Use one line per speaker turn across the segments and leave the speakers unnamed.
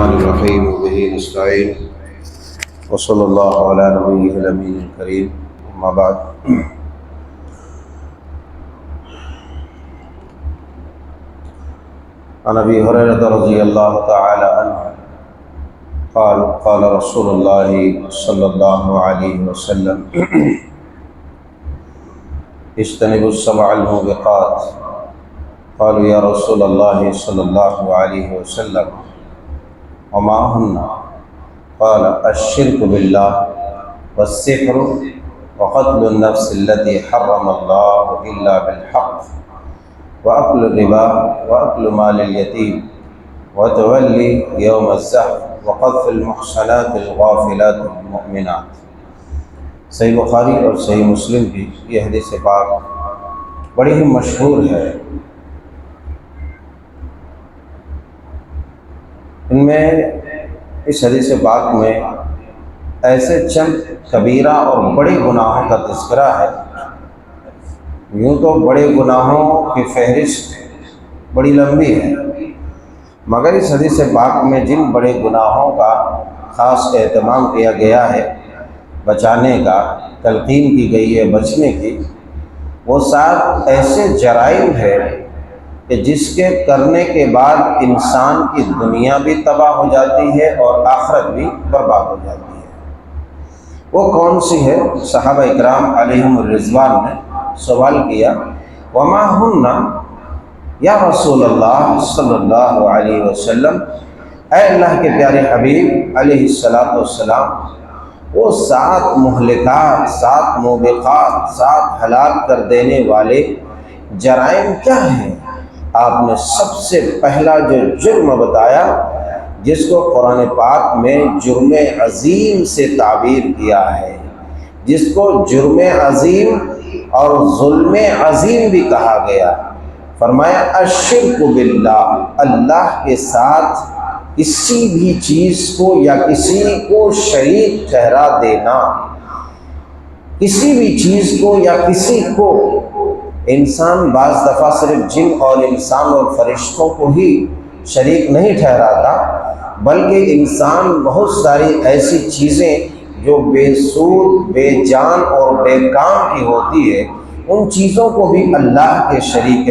الرحمن الرحیم وبہ نستعین وصلی اللہ علی نبیہ الامین الکریم اما بعد عن ابی ہریرہ رضی اللہ تعالی عنہ قال قال رسول اللہ صلی اللہ علیہ وسلم اجتنبوا السبع الموبقات قالوا یا رسول اللہ صلی اللہ علیہ وسلم وما ہن قال الشرک باللہ والسحر وقتل النفس التي حرم اللہ الا بالحق وأكل الربا وأكل مال اليتيم وتولي يوم الزحف وقذف المحصنات الغافلات المؤمنات۔ صحیح بخاری اور صحیح مسلم کی یہ حدیث پاک بڑی ہی مشہور ہے۔ ان میں اس حدیث پاک میں ایسے چند کبیرہ اور بڑے گناہوں کا تذکرہ ہے۔ یوں تو بڑے گناہوں کی فہرست بڑی لمبی ہے، مگر اس حدیث پاک میں جن بڑے گناہوں کا خاص اہتمام کیا گیا ہے، بچانے کا تلقین کی گئی ہے بچنے کی، وہ 7 ایسے جرائم ہے کہ جس کے کرنے کے بعد انسان کی دنیا بھی تباہ ہو جاتی ہے اور آخرت بھی برباد ہو جاتی ہے۔ وہ کون سی ہے؟ صحابہ اکرام علیہم الرضوان نے سوال کیا، وما ہن یا رسول اللہ صلی اللہ علیہ وسلم، اے اللہ کے پیارے حبیب علیہ السلام، وہ 7 مہلکات، 7 موبقات، 7 ہلاک کر دینے والے جرائم کیا ہیں؟ آپ نے سب سے پہلا جو جرم بتایا، جس کو قرآن پاک میں جرم عظیم سے تعبیر کیا ہے، جس کو جرم عظیم اور ظلم عظیم بھی کہا گیا، فرمایا الشرک باللہ، اللہ کے ساتھ کسی بھی چیز کو یا کسی کو شریک ٹھہرا دینا۔ کسی بھی چیز کو یا کسی کو، انسان بعض دفعہ صرف جن اور انسان اور فرشتوں کو ہی شریک نہیں ٹھہراتا، بلکہ انسان بہت ساری ایسی چیزیں جو بے سود، بے جان اور بے کام کی ہوتی ہے، ان چیزوں کو بھی اللہ کے شریک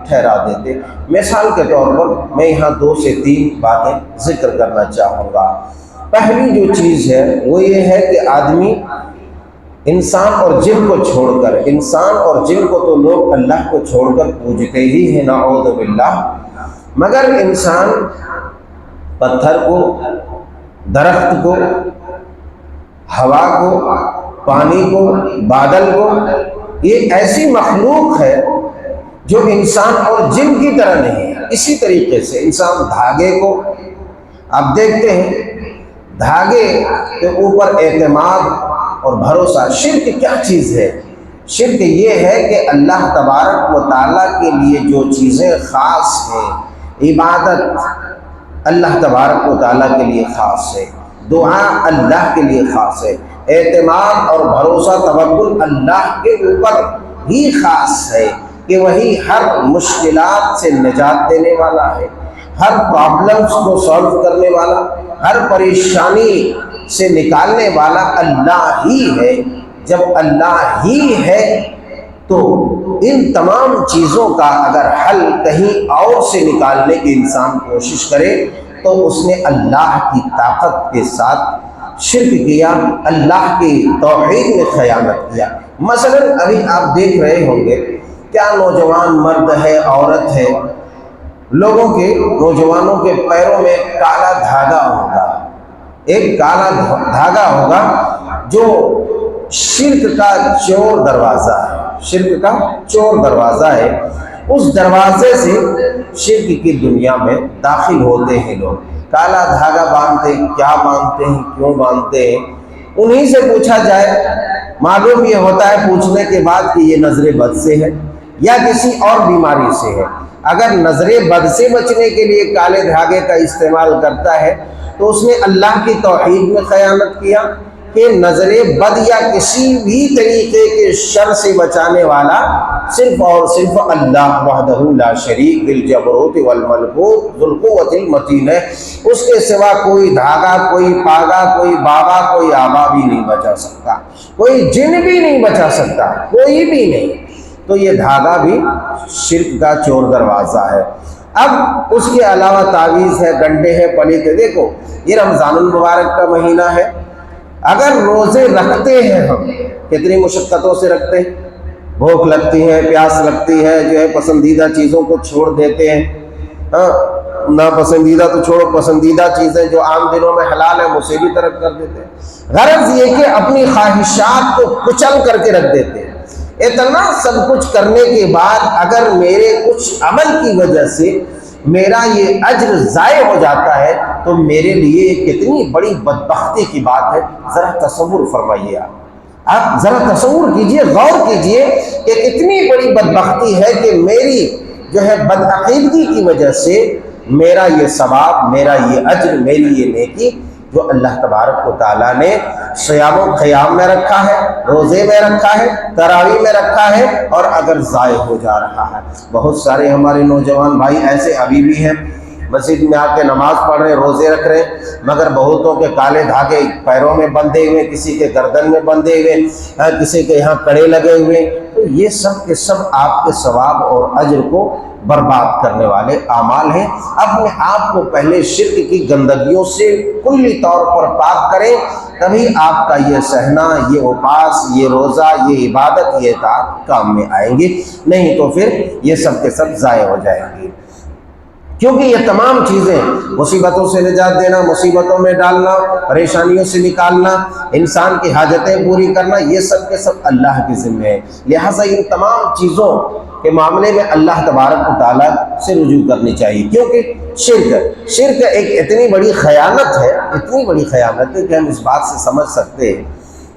ٹھہرا دیتے۔ مثال کے طور پر میں یہاں 2 سے 3 باتیں ذکر کرنا چاہوں گا۔ پہلی جو چیز ہے وہ یہ ہے کہ آدمی انسان اور جن کو چھوڑ کر، انسان اور جن کو تو لوگ اللہ کو چھوڑ کر پوجتے ہی ہیں نعوذ باللہ، مگر انسان پتھر کو، درخت کو، ہوا کو، پانی کو، بادل کو، یہ ایسی مخلوق ہے جو انسان اور جن کی طرح نہیں ہے۔ اسی طریقے سے انسان دھاگے کو، آپ دیکھتے ہیں دھاگے کے اوپر اعتماد اور بھروسہ۔ شرک کیا چیز ہے؟ شرک یہ ہے کہ اللہ تبارک و تعالیٰ کے لیے جو چیزیں خاص ہیں، عبادت اللہ تبارک و تعالیٰ کے لیے خاص ہے، دعا اللہ کے لیے خاص ہے، اعتماد اور بھروسہ توکل اللہ کے اوپر ہی خاص ہے کہ وہی ہر مشکلات سے نجات دینے والا ہے، ہر پرابلمس کو سالو کرنے والا، ہر پریشانی سے نکالنے والا اللہ ہی ہے۔ جب اللہ ہی ہے تو ان تمام چیزوں کا اگر حل کہیں اور سے نکالنے کی انسان کوشش کرے تو اس نے اللہ کی طاقت کے ساتھ شرک کیا، اللہ کی توحید میں خیانت کیا۔ مثلا ابھی آپ دیکھ رہے ہوں گے کیا نوجوان مرد ہے، عورت ہے، لوگوں کے، نوجوانوں کے پیروں میں کالا دھاگا ہوگا، ایک کالا دھاگا ہوگا جو شرک کا چور دروازہ ہے، شرک کا چور دروازہ ہے۔ اس دروازے سے شرک کی دنیا میں داخل ہوتے ہیں لوگ۔ کالا دھاگا باندھتے ہیں، کیا باندھتے ہیں، کیوں باندھتے ہیں؟ انہی سے پوچھا جائے، معلوم یہ ہوتا ہے پوچھنے کے بعد کہ یہ نظر بد سے ہے یا کسی اور بیماری سے ہے۔ اگر نظر بد سے بچنے کے لیے کالے دھاگے کا استعمال کرتا ہے تو اس نے اللہ کی توحید میں خیانت کیا کہ نظر بد یا کسی بھی طریقے کے شر سے بچانے والا صرف اور صرف اللہ وحدہ لا شریک ذی الجبروت والملکوت ذو القوۃ المتین ہے، اس کے سوا کوئی دھاگا، کوئی پاگا، کوئی بابا، کوئی آبا بھی نہیں بچا سکتا، کوئی جن بھی نہیں بچا سکتا، کوئی بھی نہیں۔ تو یہ دھاگا بھی شرک کا چور دروازہ ہے۔ اب اس کے علاوہ تعویذ ہے، گنڈے ہے، پلیت ہے۔ دیکھو یہ رمضان المبارک کا مہینہ ہے، اگر روزے رکھتے ہیں ہم، کتنی مشقتوں سے رکھتے ہیں، بھوک لگتی ہے، پیاس لگتی ہے، جو ہے پسندیدہ چیزوں کو چھوڑ دیتے ہیں، ناپسندیدہ تو چھوڑو، پسندیدہ چیزیں جو عام دنوں میں حلال ہیں اسے بھی ترک کر دیتے ہیں۔ غرض یہ کہ اپنی خواہشات کو کچل کر کے رکھ دیتے ہیں۔ اتنا سب کچھ کرنے کے بعد اگر میرے کچھ عمل کی وجہ سے میرا یہ اجر ضائع ہو جاتا ہے تو میرے لیے کتنی بڑی بدبختی کی بات ہے۔ ذرا تصور فرمائیے، آپ ذرا تصور کیجئے، غور کیجئے کہ کتنی بڑی بدبختی ہے کہ میری جو ہے بدعقیدگی کی وجہ سے میرا یہ ثواب، میرا یہ اجر، میری یہ نیکی جو اللہ تبارک و تعالیٰ نے صیام و قیام میں رکھا ہے، روزے میں رکھا ہے، تراویح میں رکھا ہے، اور اگر ضائع ہو جا رہا ہے۔ بہت سارے ہمارے نوجوان بھائی ایسے ابھی بھی ہیں، مسجد میں آ کے نماز پڑھ رہے، روزے رکھ رہے، مگر بہتوں کے کالے دھاگے پیروں میں بندھے ہوئے، کسی کے گردن میں بندھے ہوئے، کسی کے یہاں کڑے لگے ہوئے۔ تو یہ سب کے سب آپ کے ثواب اور اجر کو برباد کرنے والے اعمال ہیں۔ اپنے آپ کو پہلے شرک کی گندگیوں سے کلی طور پر پاک کریں، تبھی آپ کا یہ سہنا، یہ اپاس، یہ روزہ، یہ عبادت، یہ اطاعت کام میں آئیں گے، نہیں تو پھر یہ سب کے سب ضائع ہو جائیں گے۔ کیونکہ یہ تمام چیزیں، مصیبتوں سے نجات دینا، مصیبتوں میں ڈالنا، پریشانیوں سے نکالنا، انسان کی حاجتیں پوری کرنا، یہ سب کے سب اللہ کے ذمہ ہے۔ لہٰذا ان تمام چیزوں کے معاملے میں اللہ تبارک و تعالیٰ سے رجوع کرنی چاہیے، کیونکہ شرک ایک اتنی بڑی خیانت ہے، اتنی بڑی خیانت ہے کہ ہم اس بات سے سمجھ سکتے ہیں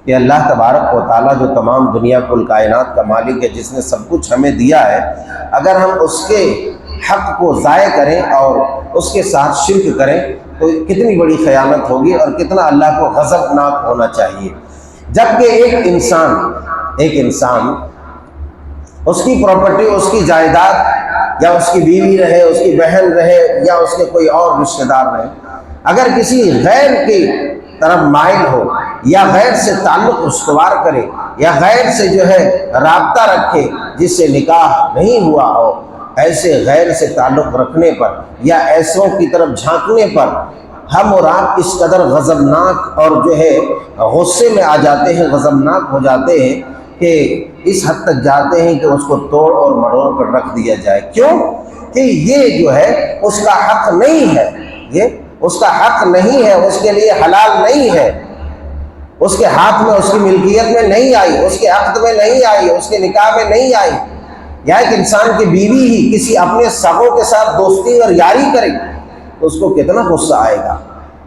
کہ اللہ تبارک و تعالیٰ جو تمام دنیا کل کائنات کا مالک ہے، جس نے سب کچھ ہمیں دیا ہے، اگر ہم اس کے حق کو ضائع کریں اور اس کے ساتھ شرک کریں تو کتنی بڑی خیانت ہوگی اور کتنا اللہ کو غضبناک ہونا چاہیے۔ جبکہ ایک انسان اس کی پراپرٹی، اس کی جائیداد، یا اس کی بیوی رہے، اس کی بہن رہے، یا اس کے کوئی اور رشتہ دار رہے، اگر کسی غیر کی طرف مائل ہو یا غیر سے تعلق استوار کرے یا غیر سے جو ہے رابطہ رکھے جس سے نکاح نہیں ہوا ہو، ایسے غیر سے تعلق رکھنے پر یا ایسوں کی طرف جھانکنے پر ہم اور آپ اس قدر غضبناک اور جو ہے غصے میں آ جاتے ہیں، غضبناک ہو جاتے ہیں کہ اس حد تک جاتے ہیں کہ اس کو توڑ اور مروڑ کر رکھ دیا جائے۔ کیوں؟ کہ یہ جو ہے اس کا حق نہیں ہے، یہ اس کا حق نہیں ہے، اس کے لیے حلال نہیں ہے، اس کے ہاتھ میں، اس کی ملکیت میں نہیں آئی، اس کے عقد میں نہیں آئی، اس کے نکاح میں نہیں آئی۔ یا ایک انسان کی بیوی ہی کسی اپنے سگوں کے ساتھ دوستی اور یاری کرے تو اس کو کتنا غصہ آئے گا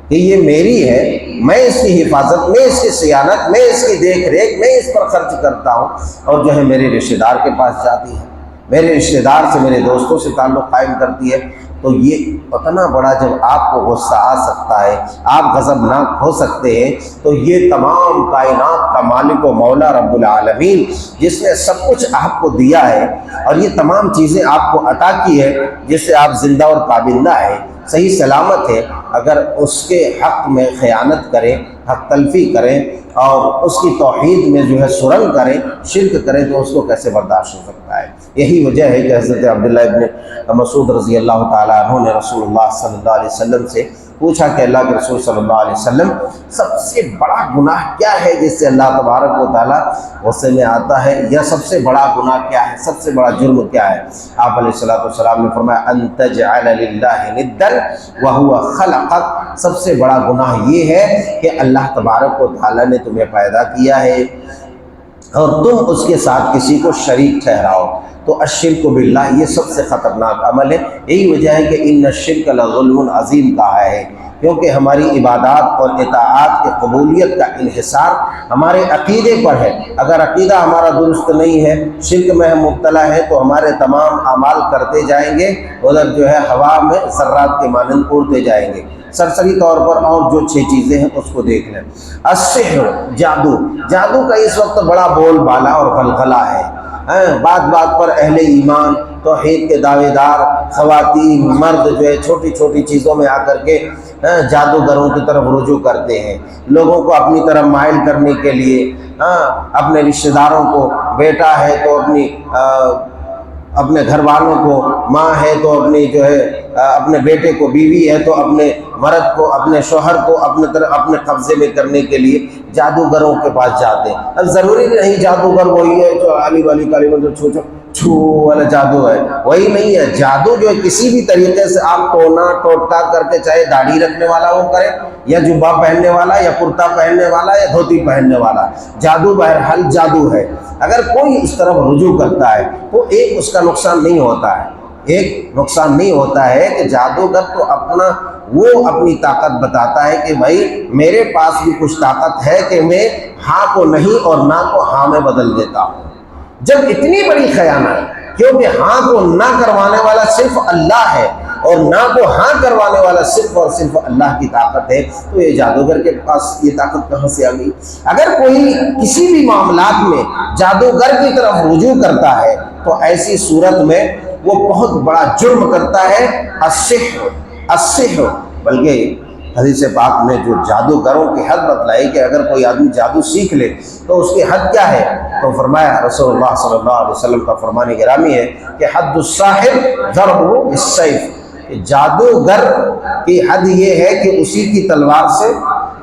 کہ یہ میری ہے، میں اس کی حفاظت، میں اس کی صیانت، میں اس کی دیکھ ریکھ، میں اس پر خرچ کرتا ہوں، اور جو ہے میرے رشتہ دار کے پاس جاتی ہے، میرے رشتہ دار سے، میرے دوستوں سے تعلق قائم کرتی ہے۔ تو یہ اتنا بڑا جب آپ کو غصہ آ سکتا ہے، آپ غضبناک ہو سکتے ہیں، تو یہ تمام کائنات کا مالک و مولا رب العالمین جس نے سب کچھ آپ کو دیا ہے اور یہ تمام چیزیں آپ کو عطا کی ہے، جس سے آپ زندہ اور پابندہ ہیں، صحیح سلامت ہے، اگر اس کے حق میں خیانت کریں، حق تلفی کریں اور اس کی توحید میں جو ہے سرنگ کریں، شرک کریں، تو اس کو کیسے برداشت ہو سکتا ہے؟ یہی وجہ ہے کہ حضرت عبداللہ ابن مسعود رضی اللہ تعالیٰ عنہ نے رسول اللہ صلی اللہ علیہ وسلم سے پوچھا کہ اللہ کے رسول صلی اللہ علیہ وسلم، سب سے بڑا گناہ کیا ہے جس سے اللہ تبارک و تعالیٰ غصے میں آتا ہے، یا سب سے بڑا گناہ کیا ہے، سب سے بڑا جرم کیا ہے؟ آپ علیہ السلام نے فرمایا ان تجعل للہ ندا وہو خلقک، سب سے بڑا گناہ یہ ہے کہ اللہ تبارک و تعالیٰ نے تمہیں پیدا کیا ہے اور تم اس کے ساتھ کسی کو شریک ٹھہراؤ۔ تو الشرک باللہ یہ سب سے خطرناک عمل ہے۔ یہی وجہ ہے کہ ان الشرک لظلم عظیم کہا ہے، کیونکہ ہماری عبادات اور اطاعات کی قبولیت کا انحصار ہمارے عقیدے پر ہے۔ اگر عقیدہ ہمارا درست نہیں ہے، شرک میں ہم مبتلا ہے، تو ہمارے تمام اعمال کرتے جائیں گے، ادھر جو ہے ہوا میں ذرات کے مانند اڑتے جائیں گے۔ سرسری طور پر اور جو 6 چیزیں ہیں اس کو دیکھ لیں۔ السحر، جادو کا اس وقت بڑا بول بالا اور غلغلہ ہے۔ بات بات پر اہل ایمان توحید کے دعوے دار خواتین مرد جو ہے چھوٹی چھوٹی چیزوں میں آ کر کے جادوگروں کی طرف رجوع کرتے ہیں، لوگوں کو اپنی طرف مائل کرنے کے لیے، اپنے رشتہ داروں کو، بیٹا ہے تو اپنے گھر والوں کو، ماں ہے تو اپنی جو ہے اپنے بیٹے کو، بیوی ہے تو اپنے مرد کو، اپنے شوہر کو اپنے قبضے میں کرنے کے لیے جادوگروں کے پاس جاتے ہیں۔ اب ضروری نہیں جادوگر وہی ہے جو علی والی کالی جو چھو والا جادو ہے، وہی نہیں ہے۔ جادو جو ہے کسی بھی طریقے سے آپ ٹونا ٹوٹکا کر کے، چاہے داڑھی رکھنے والا وہ کرے یا جبہ پہننے والا یا کرتا پہننے والا یا دھوتی پہننے والا، جادو بہرحال جادو ہے۔ اگر کوئی اس طرف رجوع کرتا ہے تو ایک اس کا نقصان نہیں ہوتا ہے، ایک نقصان نہیں ہوتا ہے کہ جادوگر تو اپنی طاقت بتاتا ہے کہ بھائی میرے پاس بھی کچھ طاقت ہے کہ میں ہاں کو نہیں اور نہ کو ہاں میں بدل دیتا ہوں۔ جب اتنی بڑی خیانت، کیونکہ ہاں کو نہ کروانے والا صرف اللہ ہے اور نہ کو ہاں کروانے والا صرف اور صرف اللہ کی طاقت ہے، تو یہ جادوگر کے پاس یہ طاقت کہاں سے آ گئی؟ اگر کوئی کسی بھی معاملات میں جادوگر کی طرف رجوع کرتا ہے تو ایسی صورت میں وہ بہت بڑا جرم کرتا ہے، السحر۔ بلکہ حدیث پاک میں جو جادوگروں کی حد بتلائی کہ اگر کوئی آدمی جادو سیکھ لے تو اس کی حد کیا ہے، تو فرمایا رسول اللہ صلی اللہ علیہ وسلم کا فرمان گرامی ہے کہ حد الساحر ضربہ بالسیف، جادوگر کی حد یہ ہے کہ اسی کی تلوار سے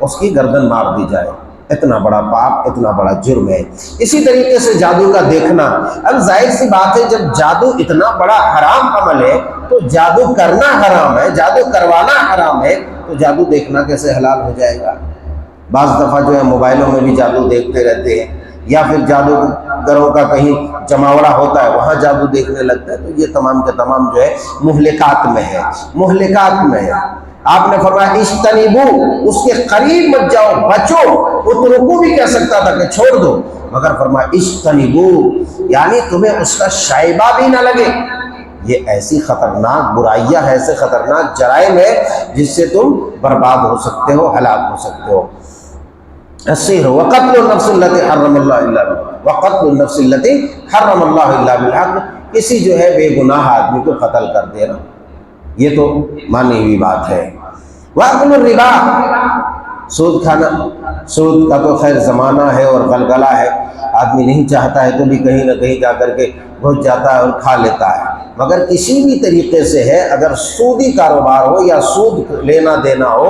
اس کی گردن مار دی جائے۔ اتنا بڑا پاپ، اتنا بڑا جرم ہے۔ اسی طریقے سے جادو کا دیکھنا، اب ظاہر سی بات ہے جب جادو اتنا بڑا حرام عمل ہے تو جادو کرنا حرام ہے، جادو کروانا حرام ہے، تو جادو دیکھنا کیسے حلال ہو جائے گا؟ بعض دفعہ جو ہے موبائلوں میں بھی جادو دیکھتے رہتے ہیں، یا پھر جادوگروں کا کہیں جماوڑا ہوتا ہے وہاں جادو دیکھنے لگتا ہے، تو یہ تمام کے تمام جو ہے مہلکات میں ہے، مہلکات میں ہے۔ آپ نے فرمایا اجتنبو، اس کے قریب مت جاؤ، بچو۔ اترکو بھی کہہ سکتا تھا کہ چھوڑ دو، مگر فرمایا اجتنبو، یعنی تمہیں اس کا شائبہ بھی نہ لگے۔ یہ ایسی خطرناک برائیاں، ایسے خطرناک جرائم ہے جس سے تم برباد ہو سکتے ہو، ہلاک ہو سکتے ہو۔ السحر وقتل النفس التي حرم اللہ الا بالحق، وقتل النفس التي حرم اللہ الا بالحق، کسی جو ہے بے گناہ آدمی کو قتل کر دینا، یہ تو مانی ہوئی بات ہے۔ وَأَكْلُ الرِّبَا، سود کھانا، سود کا تو خیر زمانہ ہے اور غلغلہ ہے، آدمی نہیں چاہتا ہے تو بھی کہیں نہ کہیں جا کر کے گھس جاتا ہے اور کھا لیتا ہے۔ مگر کسی بھی طریقے سے ہے، اگر سودی کاروبار ہو یا سود لینا دینا ہو،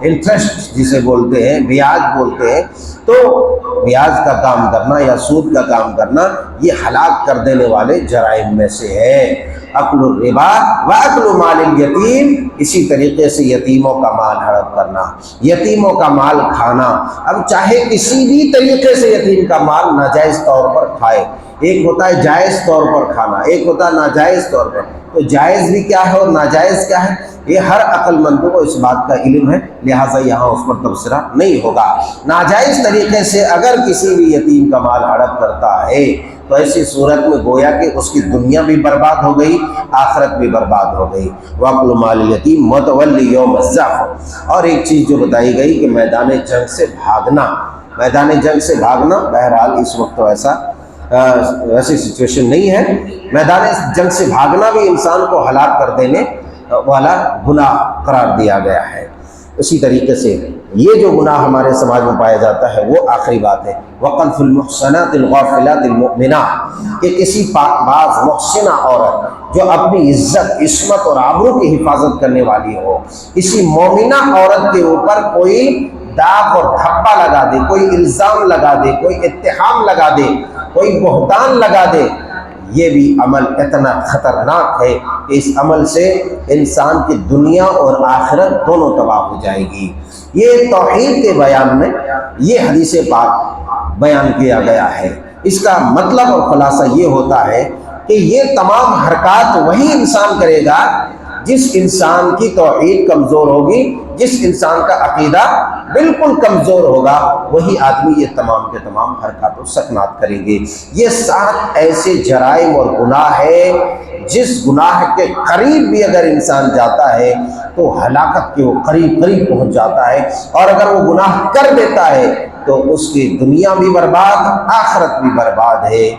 انٹرسٹ جسے بولتے ہیں، بیاج بولتے ہیں، تو بیاج کا کام کرنا یا سود کا کام کرنا یہ ہلاک کر دینے والے جرائم میں سے ہے۔ اکل الربا واکل مال الیتیم، اسی طریقے سے یتیموں کا مال ہڑپ کرنا، یتیموں کا مال کھانا۔ اب چاہے کسی بھی طریقے سے یتیم کا مال ناجائز طور پر کھائے، ایک ہوتا ہے جائز طور پر کھانا، ایک ہوتا ہے ناجائز طور پر، تو جائز بھی کیا ہے اور ناجائز کیا ہے، یہ ہر عقل مند کو اس بات کا علم ہے، لہٰذا یہاں اس پر تبصرہ نہیں ہوگا۔ ناجائز طریقے سے اگر کسی بھی یتیم کا مال ہڑپ کرتا ہے تو ایسی صورت میں گویا کہ اس کی دنیا بھی برباد ہو گئی، آخرت بھی برباد ہو گئی۔ وَأَكْلُ مَالِ الْيَتِيمِ مُتَوَلِّ يَوْمَ الزَّحْفِ، اور ایک چیز جو بتائی گئی کہ میدان جنگ سے بھاگنا، میدان جنگ سے بھاگنا، بہرحال اس وقت تو ایسی سچویشن نہیں ہے، میدان جنگ سے بھاگنا بھی انسان کو ہلاک کر دینے والا گناہ قرار دیا گیا ہے۔ اسی طریقے سے یہ جو گناہ ہمارے سماج میں پایا جاتا ہے وہ آخری بات ہے، وَقَذْفُ الْمُحْصَنَاتِ الْغَافِلَاتِ الْمُؤْمِنَاتِ، کہ کسی پاک باز محسنہ عورت جو اپنی عزت، عصمت اور آبرو کی حفاظت کرنے والی ہو، کسی مومنہ عورت کے اوپر کوئی داغ اور دھبا لگا دے، کوئی الزام لگا دے، کوئی اتہام لگا دے، کوئی بہتان لگا دے، یہ بھی عمل اتنا خطرناک ہے کہ اس عمل سے انسان کی دنیا اور آخرت دونوں تباہ ہو جائے گی۔ یہ توحید کے بیان میں یہ حدیث پاک بیان کیا گیا ہے۔ اس کا مطلب اور خلاصہ یہ ہوتا ہے کہ یہ تمام حرکات وہی انسان کرے گا جس انسان کی توحید کمزور ہوگی، جس انسان کا عقیدہ بالکل کمزور ہوگا، وہی آدمی یہ تمام کے تمام حرکات و سکنات کریں گے۔ یہ 7 ایسے جرائم اور گناہ ہے جس گناہ کے قریب بھی اگر انسان جاتا ہے تو ہلاکت کے وہ قریب پہنچ جاتا ہے، اور اگر وہ گناہ کر دیتا ہے تو اس کی دنیا بھی برباد، آخرت بھی برباد ہے۔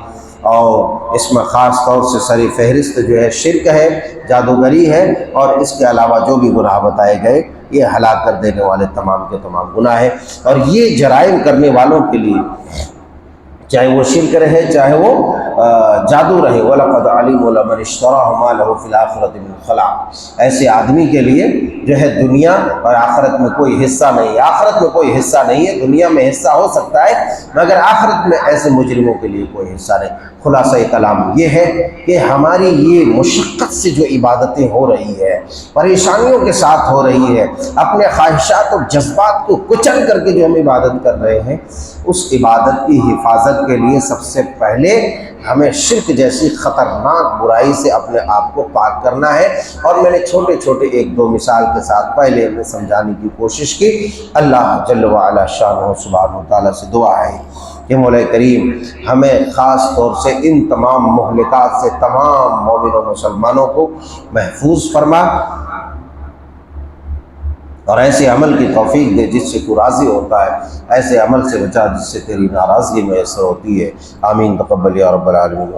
اور اس میں خاص طور سے سر فہرست جو ہے شرک ہے، جادوگری ہے، اور اس کے علاوہ جو بھی گناہ بتائے گئے یہ ہلاک کر دینے والے تمام کے تمام گناہ ہیں۔ اور یہ جرائم کرنے والوں کے لیے، چاہے وہ شرک رہے چاہے وہ جادو رہے، وَلَقَدْ عَلِمُوا لَمَنِ اشْتَرَاهُ مَا لَهُ فِي الْآخِرَةِ مِنْ خَلَاقٍ، ایسے آدمی کے لیے جو ہے دنیا اور آخرت میں کوئی حصہ نہیں ہے۔ آخرت میں کوئی حصہ نہیں ہے، دنیا میں حصہ ہو سکتا ہے مگر آخرت میں ایسے مجرموں کے لیے کوئی حصہ نہیں۔ خلاصہ کلام یہ ہے کہ ہماری یہ مشقت سے جو عبادتیں ہو رہی ہے، پریشانیوں کے ساتھ ہو رہی ہے، اپنے خواہشات اور جذبات کو کچل کر کے جو ہم عبادت کر رہے ہیں، اس عبادت کی حفاظت کے لیے سب سے پہلے ہمیں شرک جیسی خطرناک برائی سے اپنے آپ کو پاک کرنا ہے۔ اور میں نے چھوٹے چھوٹے ایک دو مثال کے ساتھ پہلے ہمیں سمجھانے کی کوشش کی۔ اللہ جل وعلا شانہ و سبحانہ و تعالیٰ سے دعا ہے کہ مولا کریم ہمیں خاص طور سے ان تمام مہلکات سے تمام مومن و مسلمانوں کو محفوظ فرما، اور ایسے عمل کی توفیق دے جس سے تو راضی ہوتا ہے، ایسے عمل سے بچا جس سے تیری ناراضگی میسر ہوتی ہے۔ آمین تقبل یا رب العالمین۔